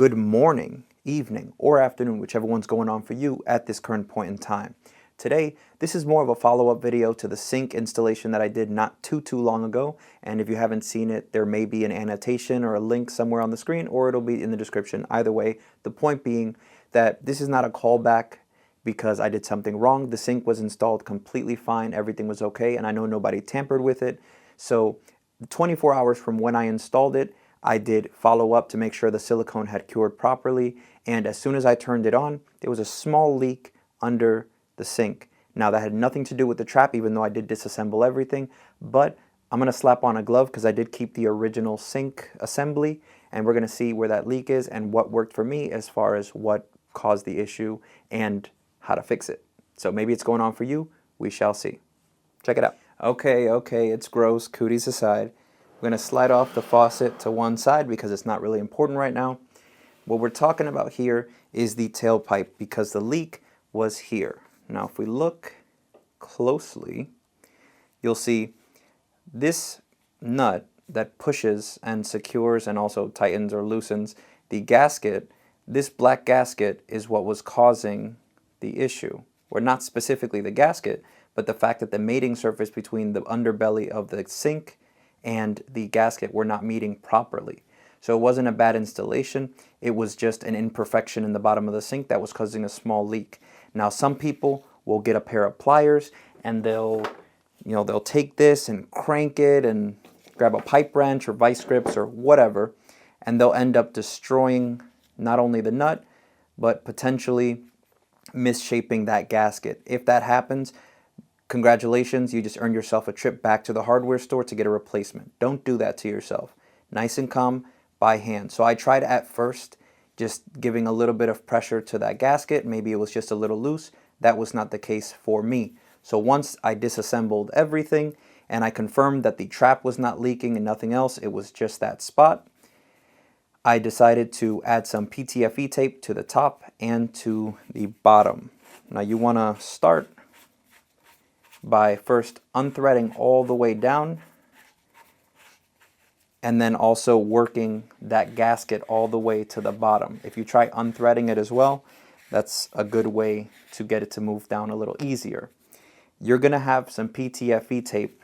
good morning, evening, or afternoon, whichever one's going on for you at this current point in time. Today, this is more of a follow-up video to the sink installation that I did not too long ago, and if you haven't seen it, there may be an annotation or a link somewhere on the screen, or it'll be in the description. Either way, the point being that this is not a callback because I did something wrong. The sink was installed completely fine, everything was okay, and I know nobody tampered with it. So 24 hours from when I installed it, I did follow up to make sure the silicone had cured properly, and as soon as I turned it on, there was a small leak under the sink. Now that had nothing to do with the trap, even though I did disassemble everything, but I'm going to slap on a glove because I did keep the original sink assembly, and we're going to see where that leak is and what worked for me as far as what caused the issue and how to fix it. So maybe it's going on for you, we shall see. Check it out. Okay, it's gross, cooties aside. We're going to slide off the faucet to one side because it's not really important right now. What we're talking about here is the tailpipe because the leak was here. Now if we look closely, you'll see this nut that pushes and secures and also tightens or loosens the gasket. This black gasket is what was causing the issue, or not specifically the gasket, but the fact that the mating surface between the underbelly of the sink and the gasket were not meeting properly. So it wasn't a bad installation, it was just an imperfection in the bottom of the sink that was causing a small leak. Now some people will get a pair of pliers and they'll take this and crank it and grab a pipe wrench or vice grips or whatever, and they'll end up destroying not only the nut, but potentially misshaping that gasket. If that happens, congratulations, you just earned yourself a trip back to the hardware store to get a replacement. Don't do that to yourself. Nice and calm, by hand. So I tried at first just giving a little bit of pressure to that gasket. Maybe it was just a little loose. That was not the case for me. So once I disassembled everything and I confirmed that the trap was not leaking and nothing else, it was just that spot, I decided to add some PTFE tape to the top and to the bottom. Now you want to start by first unthreading all the way down and then also working that gasket all the way to the bottom. If you try unthreading it as well, that's a good way to get it to move down a little easier. You're going to have some PTFE tape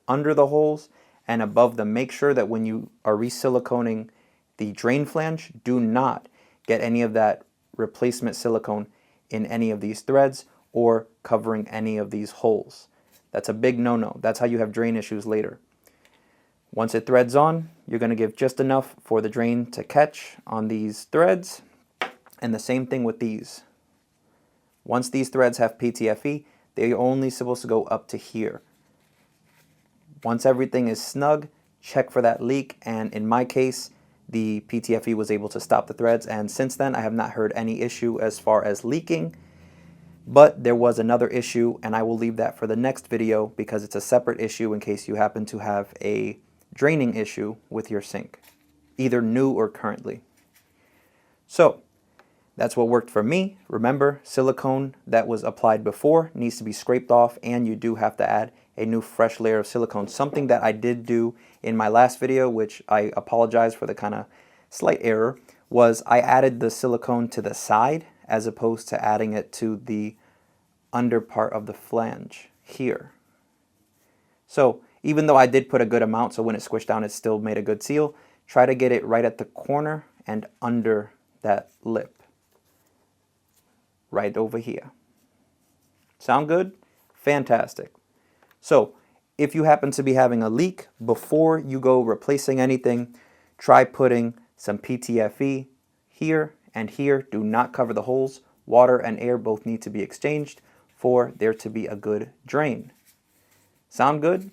under the holes and above them. Make sure that when you are resiliconing the drain flange, do not get any of that replacement silicone in any of these threads or covering any of these holes. That's a big no-no. That's how you have drain issues later. Once it threads on, you're going to give just enough for the drain to catch on these threads, and the same thing with these. Once these threads have PTFE, they're only supposed to go up to here. Once everything is snug, check for that leak, and in my case, the PTFE was able to stop the threads, and since then I have not heard any issue as far as leaking. But there was another issue, and I will leave that for the next video because it's a separate issue in case you happen to have a draining issue with your sink, either new or currently. So that's what worked for me. Remember, silicone that was applied before needs to be scraped off, and you do have to add a new fresh layer of silicone. Something that I did do in my last video, which I apologize for the kind of slight error, was I added the silicone to the side as opposed to adding it to the under part of the flange here. So even though I did put a good amount, so when it squished down it still made a good seal, try to get it right at the corner and under that lip. Right over here. Sound good? Fantastic. So if you happen to be having a leak, before you go replacing anything, try putting some PTFE here and here. Do not cover the holes. Water and air both need to be exchanged for there to be a good drain. Sound good?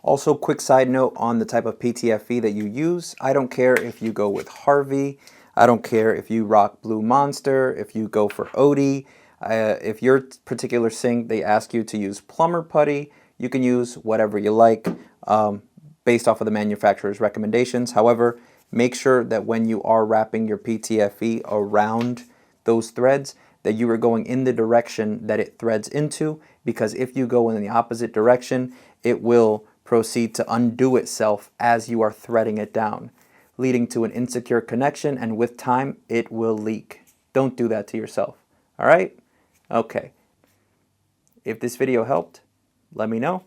Also, quick side note on the type of PTFE that you use. I don't care if you go with Harvey. I don't care if you rock Blue Monster, if you go for Odie. If your particular sink, they ask you to use plumber putty, you can use whatever you like based off of the manufacturer's recommendations. However, make sure that when you are wrapping your PTFE around those threads, that you are going in the direction that it threads into, because if you go in the opposite direction, it will proceed to undo itself as you are threading it down. leading to an insecure connection, and with time, it will leak. Don't do that to yourself. All right? Okay. If this video helped, let me know.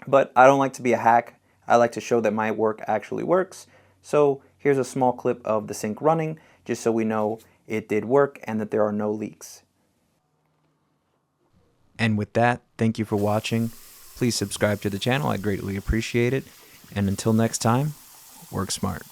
But I don't like to be a hack. I like to show that my work actually works. So here's a small clip of the sink running, just so we know it did work and that there are no leaks. And with that, thank you for watching. Please subscribe to the channel. I greatly appreciate it. And until next time, work smart.